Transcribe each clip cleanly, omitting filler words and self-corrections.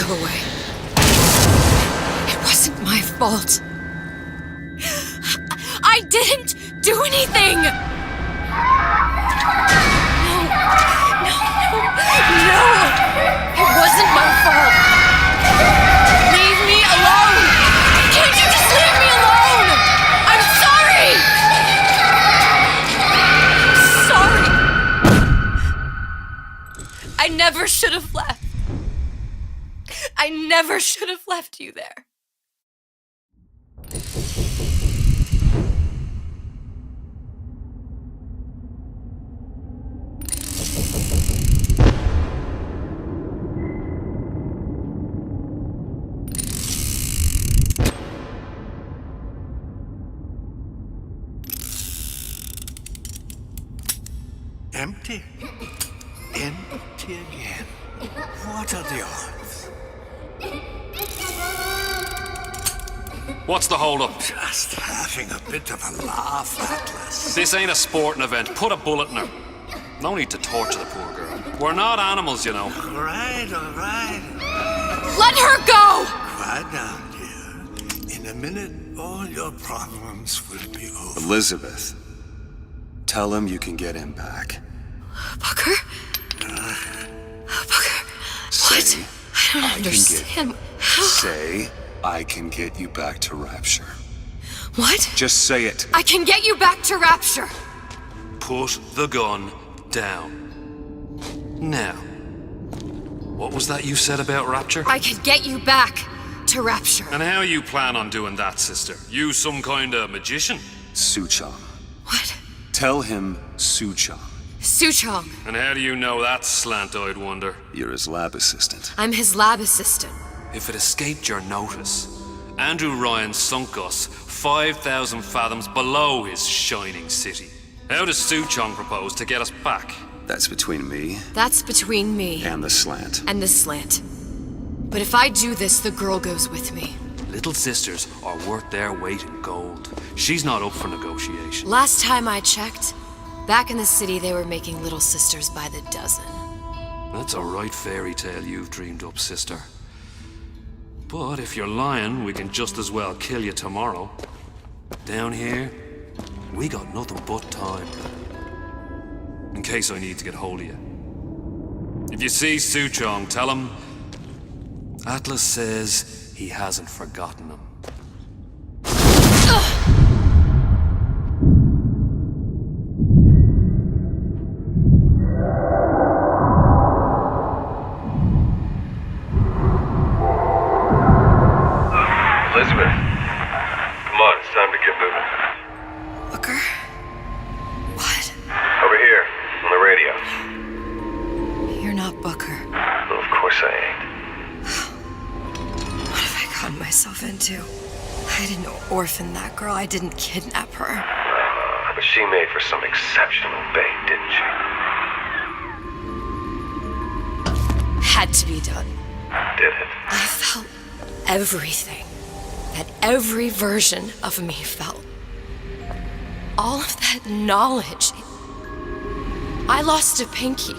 Go away. It wasn't my fault. I didn't do anything! No! It wasn't my fault! Leave me alone! Can't you just leave me alone? I'm sorry! Sorry! I never should have left. I never should have left you there. Empty? Empty again. What are the odds? What's the hold-up? Just having a bit of a laugh, Atlas. This ain't a sporting event. Put a bullet in her. No need to torture the poor girl. We're not animals, you know. All right. Let her go! Quiet down, dear. In a minute, all your problems will be over. Elizabeth, tell him you can get him back. Booker? Booker, what? I don't understand. Say, I can get you back to Rapture. What? Just say it. I can get you back to Rapture. Put the gun down. Now, what was that you said about Rapture? I can get you back to Rapture. And how you plan on doing that, sister? You some kind of magician? Suchong. What? Tell him Suchong. Suchong. And how do you know that, slant-eyed wonder? You're his lab assistant. I'm his lab assistant. If it escaped your notice, Andrew Ryan sunk us 5,000 fathoms below his shining city. How does Suchong propose to get us back? That's between me That's between me and the slant. and the slant. But if I do this, the girl goes with me. Little sisters are worth their weight in gold. She's not up for negotiation. Last time I checked, back in the city they were making little sisters by the dozen. That's a right fairy tale you've dreamed up, sister. But if you're lying, we can just as well kill you tomorrow. Down here, we got nothing but time. In case I need to get hold of you. If you see Suchong, tell him Atlas says he hasn't forgotten him. Elizabeth, come on, it's time to get moving. Booker? What? Over here, on the radio. You're not Booker. Well, of course I ain't. What have I gotten myself into? I didn't orphan that girl. I didn't kidnap her. But she made for some exceptional bait, didn't she? Had to be done. Did it? I felt everything that every version of me felt. All of that knowledge. I lost a pinky,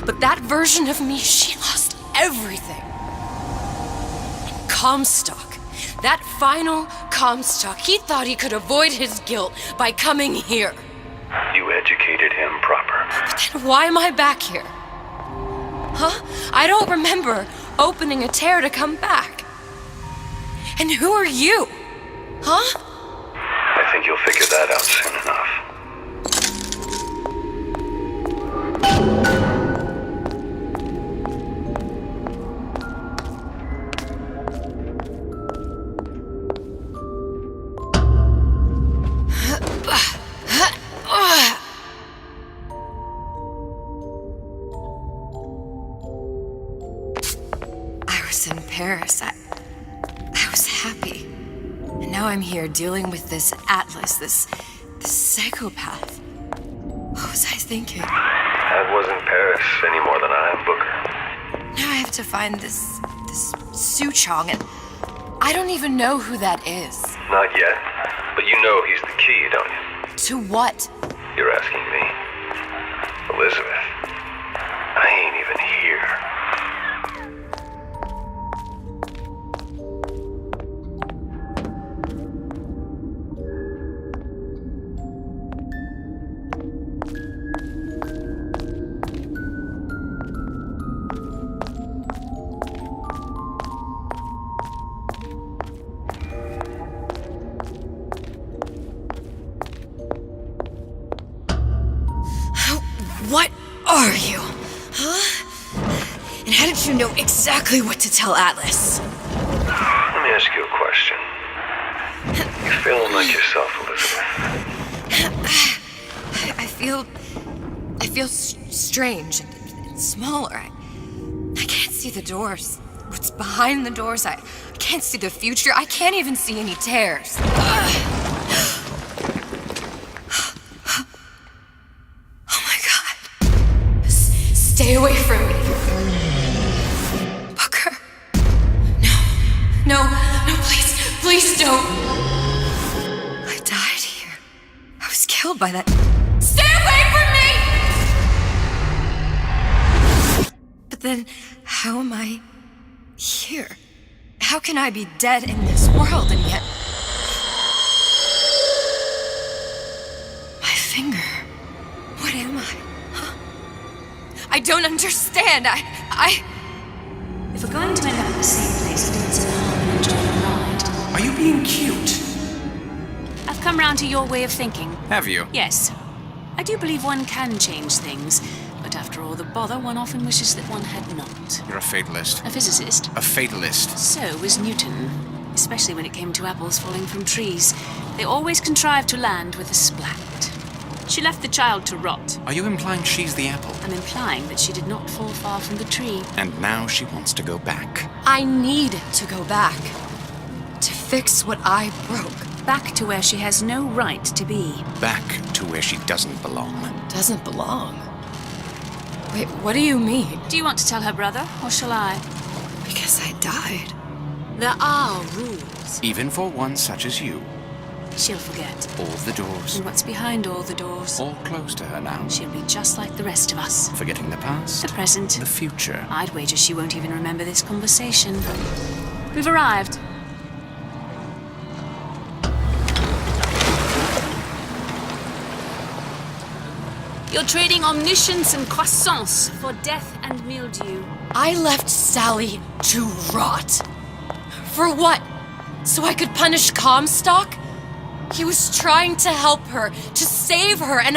but that version of me, she lost everything. And Comstock, that final Comstock, he thought he could avoid his guilt by coming here. You educated him proper. But then why am I back here? Huh? I don't remember opening a tear to come back. And who are you? Huh? I think you'll figure that out soon enough. I was in Paris. I was happy. And now I'm here dealing with this Atlas, this psychopath. What was I thinking? I wasn't Paris any more than I am Booker. Now I have to find this Suchong, and I don't even know who that is. Not yet, but you know he's the key, don't you? To what? You're asking me. Elizabeth, I ain't even here. And how did you know exactly what to tell Atlas? Let me ask you a question. You feeling like yourself, Elizabeth? I feel strange and smaller. I can't see the doors. What's behind the doors? I can't see the future. I can't even see any tears. Oh my God. Stay away from me. Booker. No, please don't. I died here. I was killed by that. Stay away from me! But then, how am I here? How can I be dead in this world and yet... My finger. What am I? Huh? I don't understand. If we're going to end up in the same place, it means harm and enjoy the ride. Are you being cute? I've come round to your way of thinking. Have you? Yes. I do believe one can change things, but after all the bother, one often wishes that one had not. You're a fatalist. A physicist. A fatalist. So was Newton, especially when it came to apples falling from trees. They always contrived to land with a splat. She left the child to rot. Are you implying she's the apple? I'm implying that she did not fall far from the tree. And now she wants to go back. I need to go back. To fix what I broke. Back to where she has no right to be. Back to where she doesn't belong. Doesn't belong. Wait, what do you mean? Do you want to tell her brother, or shall I? Because I died. There are rules. Even for one such as you. She'll forget. All the doors. And what's behind all the doors? All close to her now. She'll be just like the rest of us. Forgetting the past. The present. The future. I'd wager she won't even remember this conversation. We've arrived. You're trading omniscience and croissance for death and mildew. I left Sally to rot. For what? So I could punish Comstock? He was trying to help her, to save her, and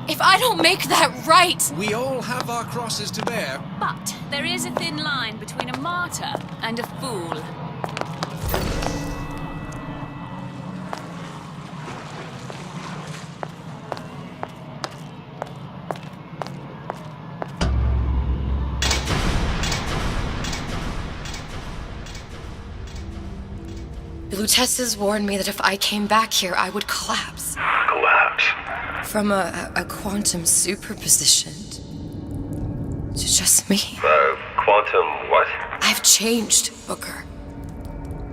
if I don't make that right... We all have our crosses to bear. But there is a thin line between a martyr and a fool. The Lutesses warned me that if I came back here, I would collapse. Collapse. From a quantum superposition to just me. Quantum what? I've changed, Booker.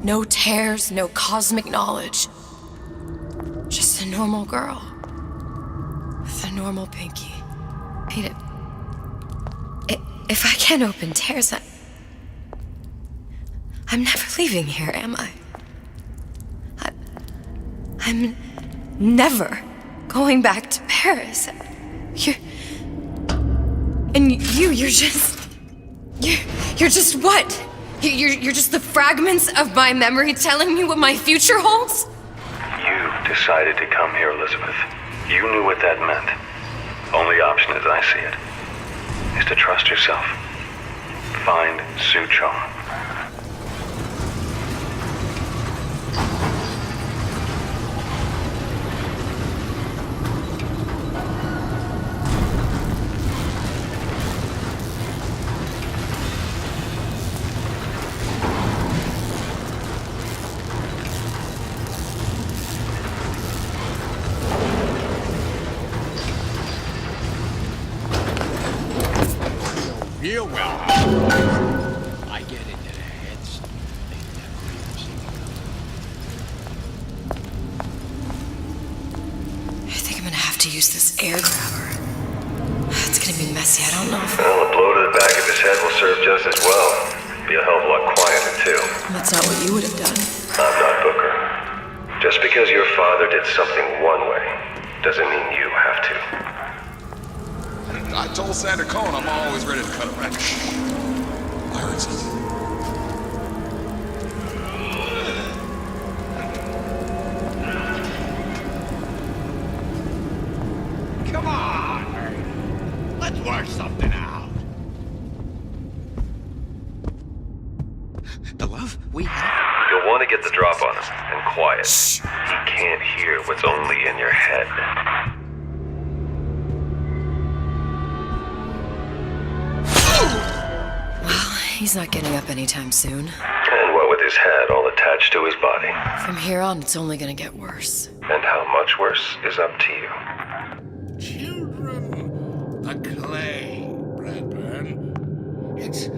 No tears, no cosmic knowledge. Just a normal girl. With a normal pinky. Wait, if I can't open tears, I'm never leaving here, am I? I'm never going back to Paris. You're just what? You're just the fragments of my memory telling me what my future holds? You decided to come here, Elizabeth. You knew what that meant. Only option, as I see it, is to trust yourself. Find Suchong. Real well. I get into their heads. They never even see I think I'm gonna have to use this air grabber. It's gonna be messy, I don't know if... Well, a blow to the back of his head will serve just as well. Be a hell of a lot quieter, too. That's not what you would have done. I'm not Booker. Just because your father did something one way, doesn't mean you have to. I told Santa Cone I'm always ready to cut a wrench. I heard something. Come on! Let's work something out. Beloved, we have... You'll want to get the drop on him, and quiet. He can't hear what's only in your head. Well, he's not getting up anytime soon. And what with his head all attached to his body. From here on, it's only gonna get worse. And how much worse is up to you. Children, the clay, Bradburn. It's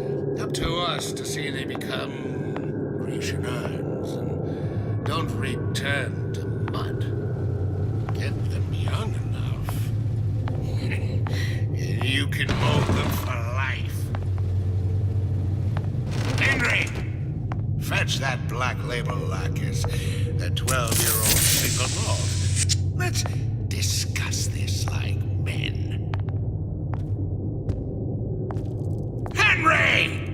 up to us to see they become Grecian urns and don't return to mud. Get them young enough. You can mold them for life. Henry! Fetch that black label lacquers, that 12-year-old single malt. Let's discuss this like men. Henry!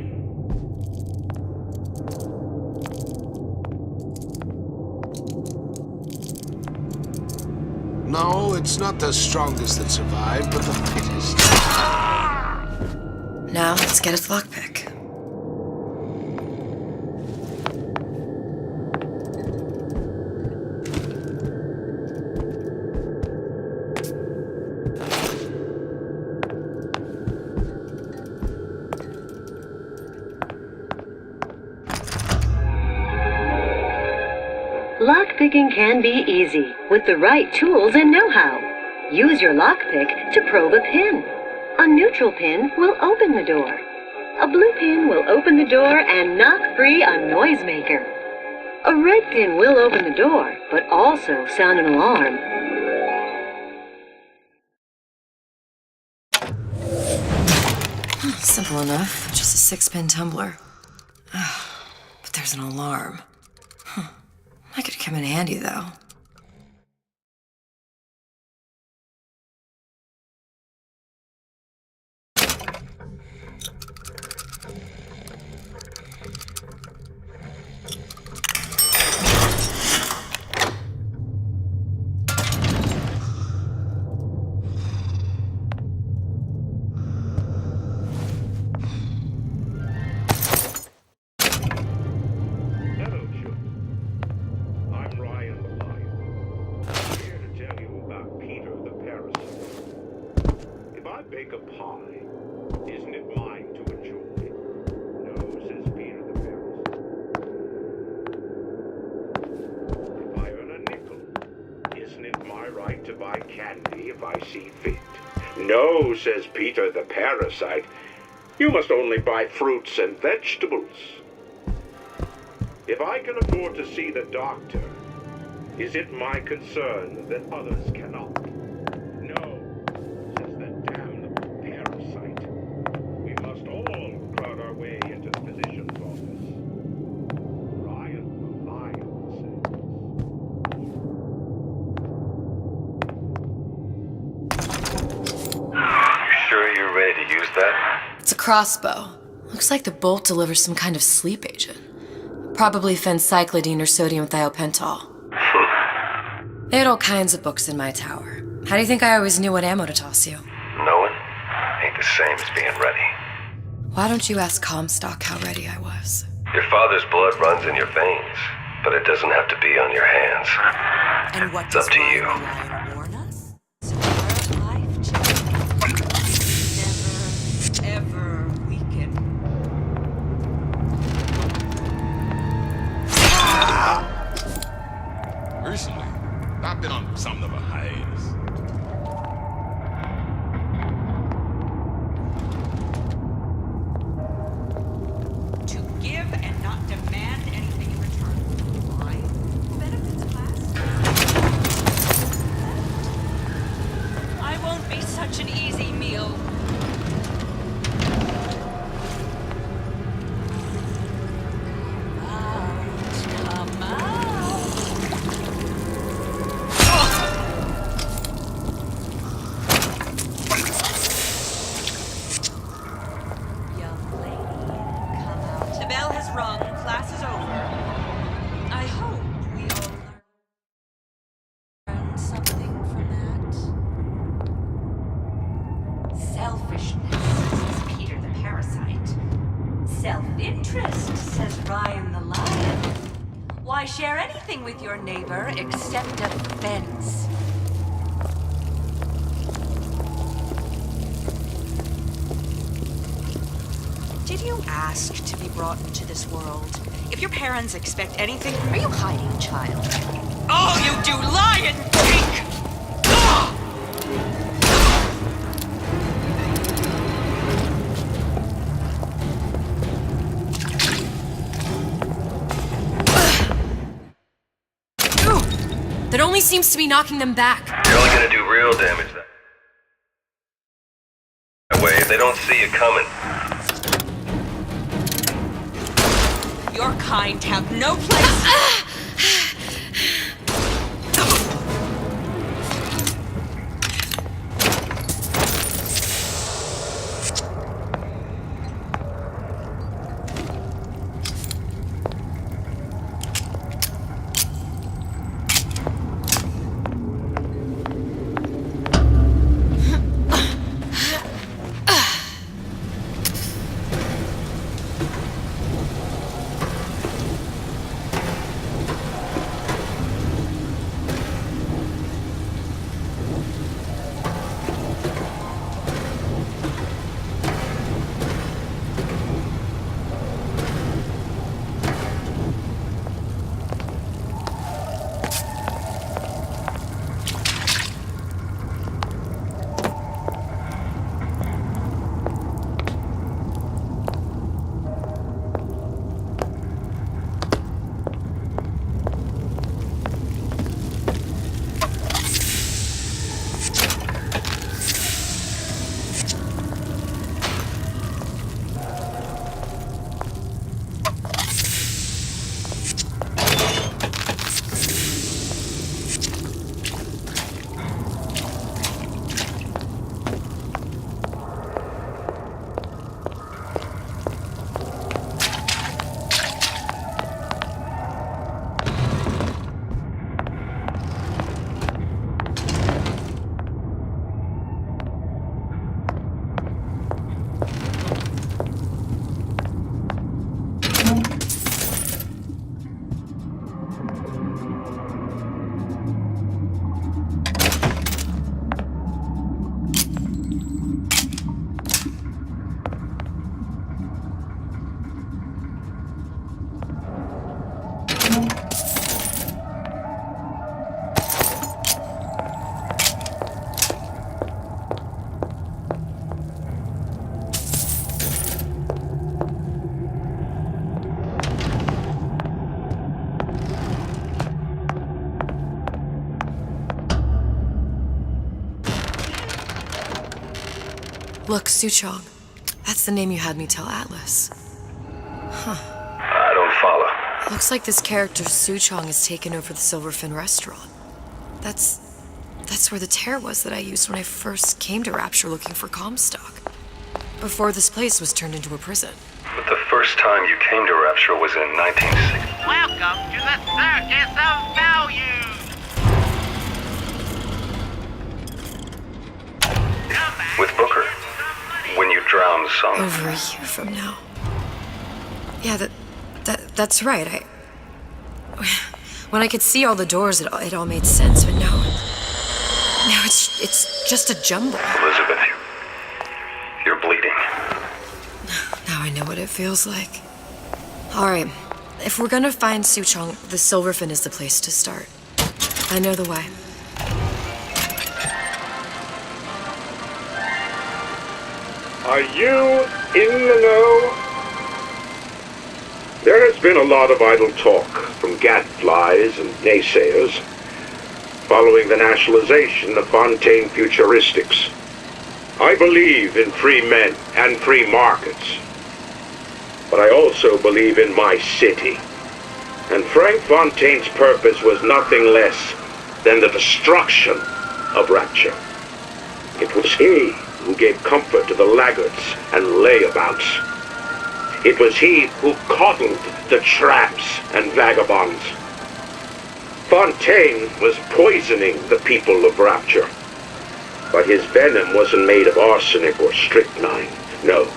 No, it's not the strongest that survived, but the fittest. Now, let's get its lockpick. Lockpicking can be easy with the right tools and know-how. Use your lockpick to probe a pin. A neutral pin will open the door. A blue pin will open the door and knock free a noisemaker. A red pin will open the door, but also sound an alarm. Simple enough. Just a 6-pin tumbler. But there's an alarm. That could come in handy, though. No, says Peter the parasite. You must only buy fruits and vegetables. If I can afford to see the doctor, is it my concern that others cannot? No, says the damnable parasite. We must all crowd our way into the physician's office. Ryan the lion You sure you're ready to use that? It's a crossbow. Looks like the bolt delivers some kind of sleep agent. Probably phencyclidine or sodium thiopental. They had all kinds of books in my tower. How do you think I always knew what ammo to toss you? Knowing ain't the same as being ready. Why don't you ask Comstock how ready I was? Your father's blood runs in your veins, but it doesn't have to be on your hands. And what It's does up to you. Ryan warn us? So our life change never, ever weaken. Recently, I've been on something of a hiatus. To give and not demand anything in return. Why? Benefits class. Self-interest, says Ryan the lion. Why share anything with your neighbor except a fence? Did you ask to be brought into this world? If your parents expect anything, are you hiding, child? Oh, you do lie and think! That only seems to be knocking them back. You're only gonna do real damage that way if they don't see you coming. Your kind have no place. Look, Suchong. That's the name you had me tell Atlas. Huh. I don't follow. Looks like this character Suchong has taken over the Silverfin restaurant. That's where the tear was that I used when I first came to Rapture looking for Comstock. Before this place was turned into a prison. But the first time you came to Rapture was in 1960. Welcome to the Circus of Value! With Booker, when you drowned some. Over a year from now. Yeah, that's right. When I could see all the doors, it all made sense, but now it's just a jumble. Elizabeth, you're bleeding. Now I know what it feels like. All right, if we're gonna find Suchong, the Silverfin is the place to start. I know the way. Are you in the know? There has been a lot of idle talk from gadflies and naysayers following the nationalization of Fontaine Futuristics. I believe in free men and free markets, but I also believe in my city. And Frank Fontaine's purpose was nothing less than the destruction of Rapture. It was he who gave comfort to the laggards and layabouts. It was he who coddled the tramps and vagabonds. Fontaine was poisoning the people of Rapture, but his venom wasn't made of arsenic or strychnine. No,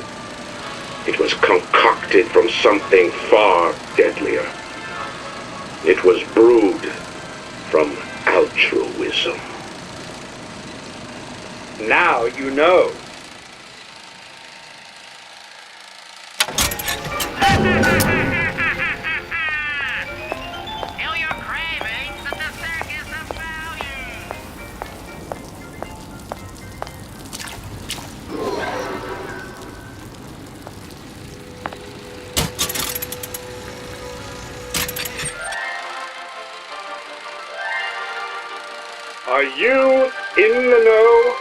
It was concocted from something far deadlier. It was brewed from altruism. Now you know. Kill your cravings at the circus of value. Are you in the know?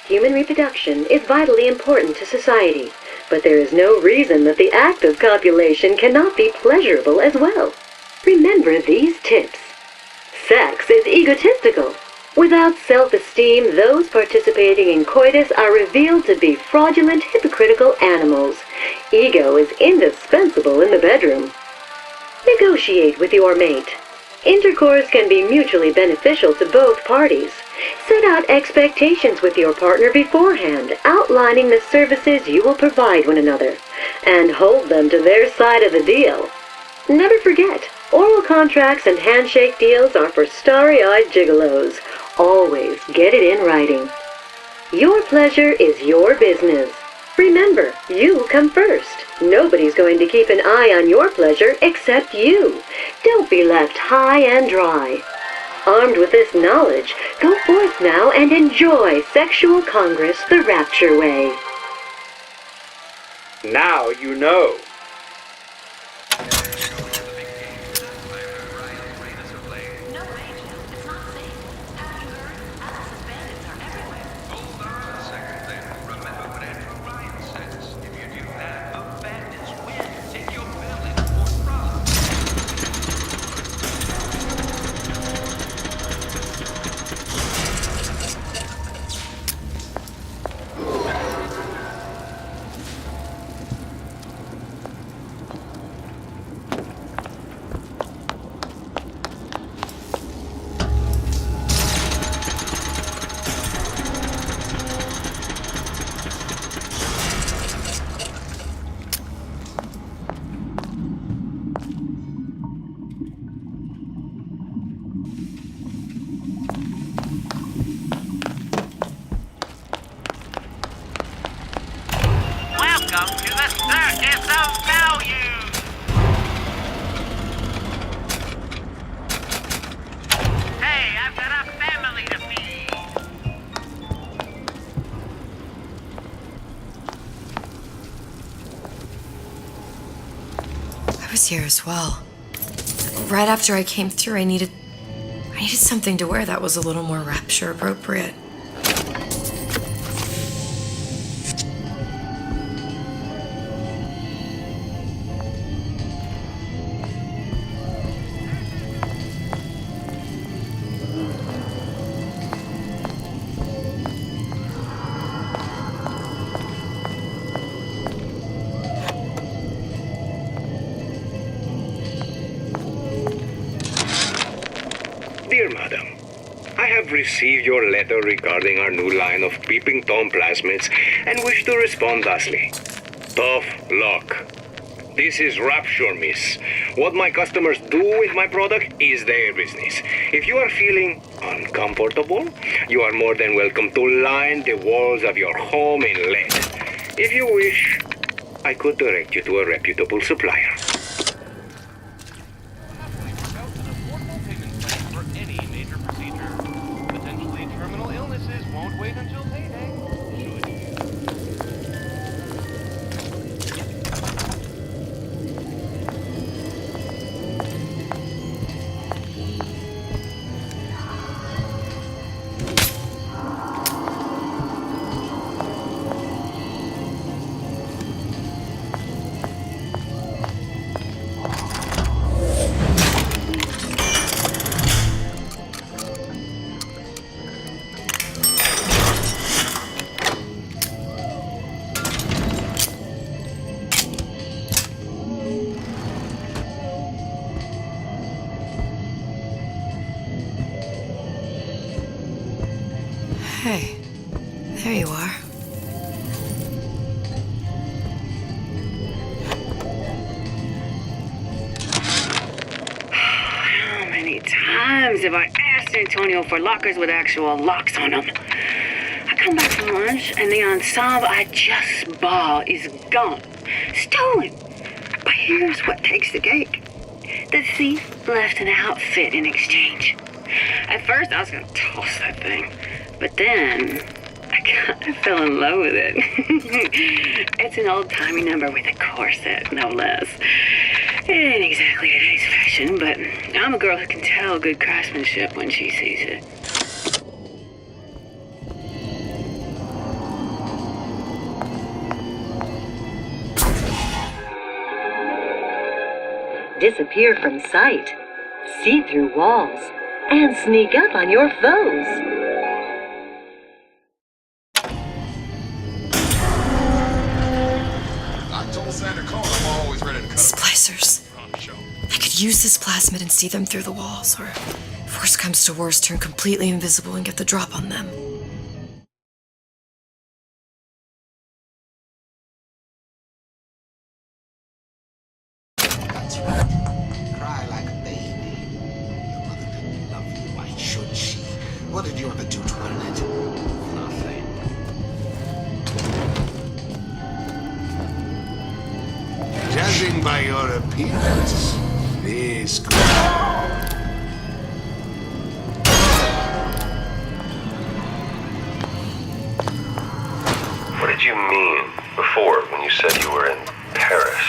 Human reproduction is vitally important to society, but there is no reason that the act of copulation cannot be pleasurable as well. Remember these tips. Sex is egotistical. Without self-esteem, those participating in coitus are revealed to be fraudulent, hypocritical animals. Ego is indispensable in the bedroom. Negotiate with your mate. Intercourse can be mutually beneficial to both parties. Set out expectations with your partner beforehand, outlining the services you will provide one another, and hold them to their side of the deal. Never forget, oral contracts and handshake deals are for starry-eyed gigolos. Always get it in writing. Your pleasure is your business. Remember, you come first. Nobody's going to keep an eye on your pleasure except you. Don't be left high and dry. Armed with this knowledge, go forth now and enjoy Sexual Congress the Rapture way. Now you know. Welcome to the circus of value. Hey, I've got a family to feed. I was here as well. Right after I came through, I needed something to wear that was a little more Rapture appropriate. Dear Madam, I have received your letter regarding our new line of peeping Tom plasmids and wish to respond thusly. Tough luck. This is Rapture, miss. What my customers do with my product is their business. If you are feeling uncomfortable, you are more than welcome to line the walls of your home in lead. If you wish, I could direct you to a reputable supplier. San Antonio for lockers with actual locks on them. I come back from lunch, and the ensemble I just bought is gone. Stolen. But here's what takes the cake. The thief left an outfit in exchange. At first, I was going to toss that thing. But then, I kind of fell in love with it. It's an old-timey number with a corset, no less. It ain't exactly today's fashion, but I'm a girl who can tell good craftsmanship when she sees it. Disappear from sight, see through walls, and sneak up on your foes. I told Santa Claus I'm always ready to cut. Splicers. I could use this plasmid and see them through the walls, or if worst comes to worst, turn completely invisible and get the drop on them. That's right. Cry like a baby. Your mother didn't love you. Why should she? What did you ever do to earn it? Nothing. Judging by your appearance, this could... What did you mean before when you said you were in Paris?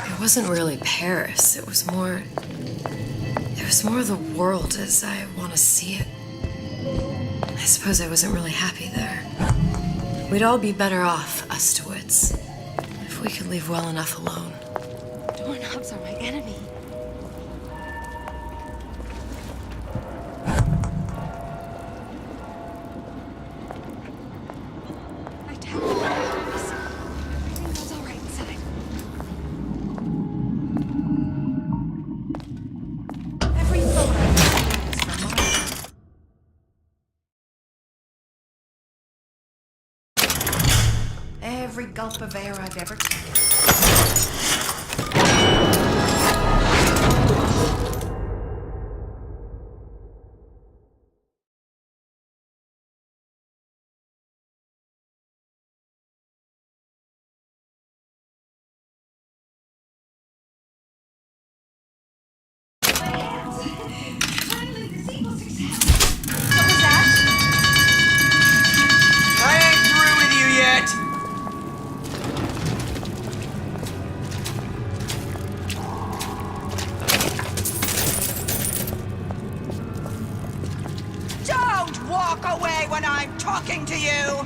It wasn't really Paris. It was more the world as I want to see it. I suppose I wasn't really happy there. We'd all be better off, us DeWitts, if we could leave well enough alone. Doorknobs are my enemy. I tell you, everything goes all right inside. Every photo is from Mars. Every gulp of air I've ever taken. talking to you!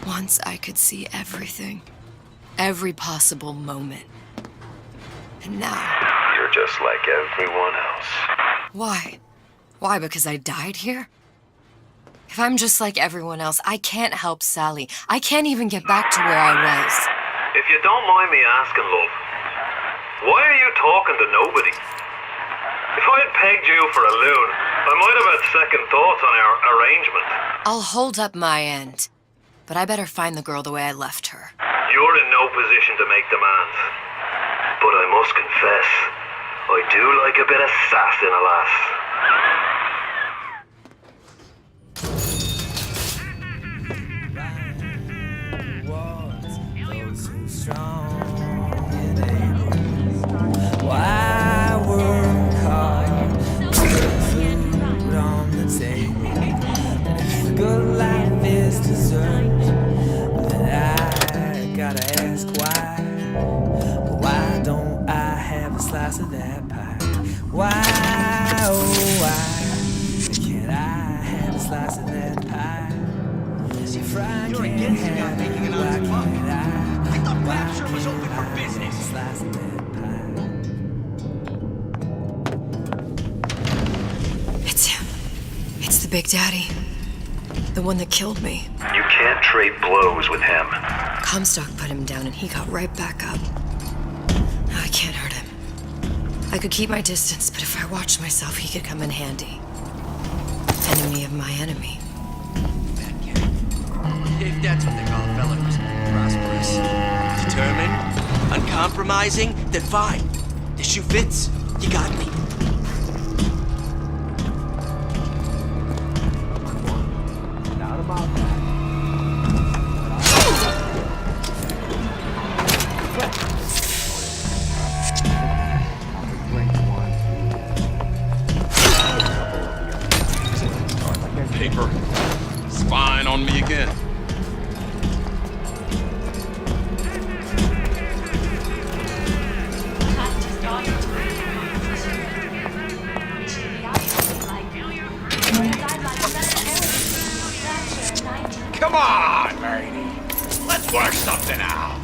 Once I could see everything. Every possible moment. And now... You're just like everyone else. Why? Why, because I died here? If I'm just like everyone else, I can't help Sally. I can't even get back to where I was. If you don't mind me asking, love, why are you talking to nobody? If I had pegged you for a loon, I might have had second thoughts on our arrangement. I'll hold up my end. But I better find the girl the way I left her. You're in no position to make demands. But I must confess, I do like a bit of sass in a lass. Why work hard to put food on the table? And if good life is dessert, then I gotta ask why. Why don't I have a slice of that pie? Why, oh why can't I have a slice of that pie? If I You're can't against have me making it, it why out to club. can't I thought Why Rapture was can't open for I have a business. slice of that pie? It's him. It's the Big Daddy. The one that killed me. You can't trade blows with him. Comstock put him down and he got right back up. I can't hurt him. I could keep my distance, but if I watched myself, he could come in handy. Enemy of my enemy. That guy. If that's what they call a fella who's prosperous, determined, Uncompromising? Then fine. The shoe fits. You got me. Not about that. Paper. Spying on me again. Come on, Brady. Let's work something out.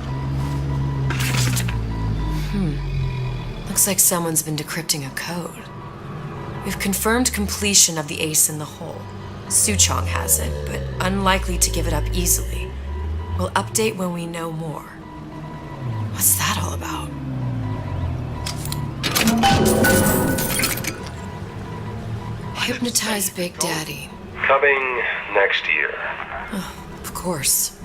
Looks like someone's been decrypting a code. We've confirmed completion of the ace in the hole. Suchong has it, but unlikely to give it up easily. We'll update when we know more. What's that all about? Hypnotize Big Daddy. Coming next year. Of course.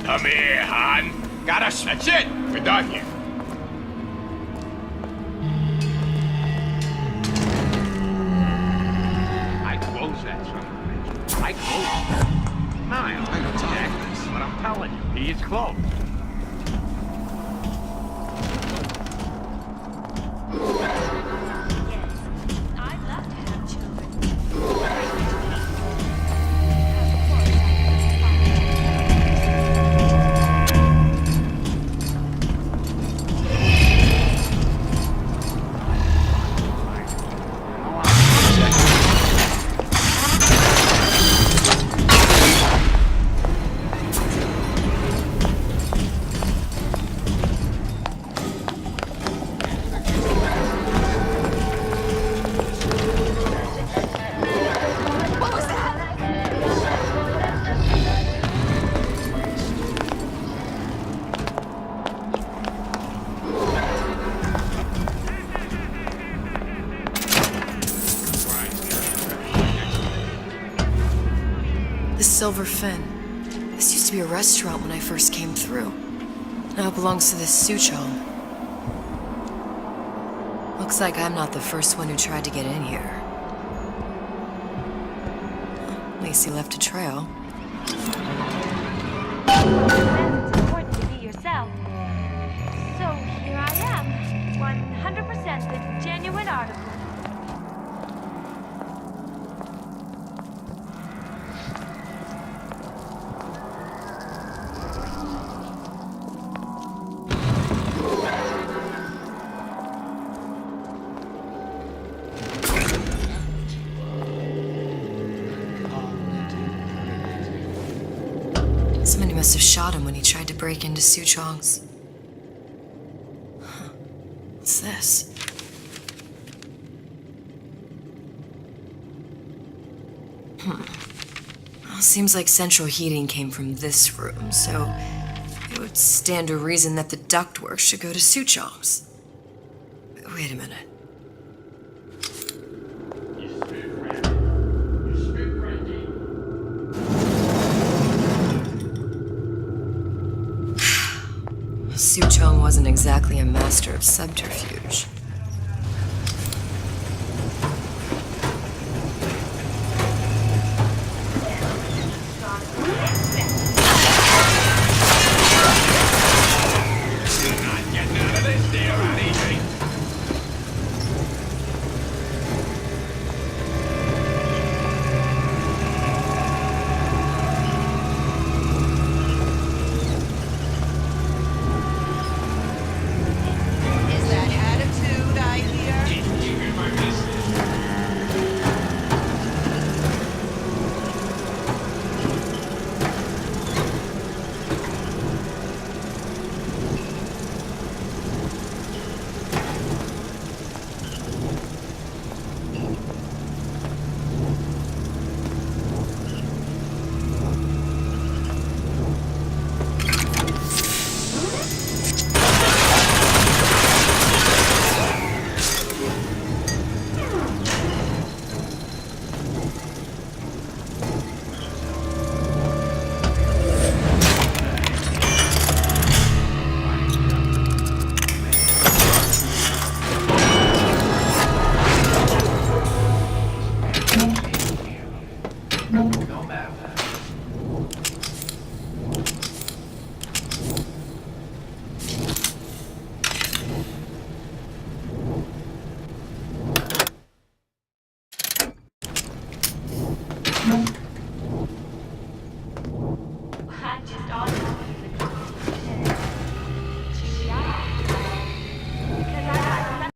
Come here, hon. Got us. That's it. We're done here. I close that son of a bitch. I close it. Niall, I know exactly what I'm telling you. He is closed. Silver Fin. This used to be a restaurant when I first came through. Now it belongs to this Suchong. Looks like I'm not the first one who tried to get in here. At least he left a trail. It's important to be yourself. So here I am, 100% the genuine article. Somebody must have shot him when he tried to break into Suchong's. What's this? Well, seems like central heating came from this room, so it would stand to reason that the ductwork should go to Suchong's. Wait a minute. Suchong wasn't exactly a master of subterfuge.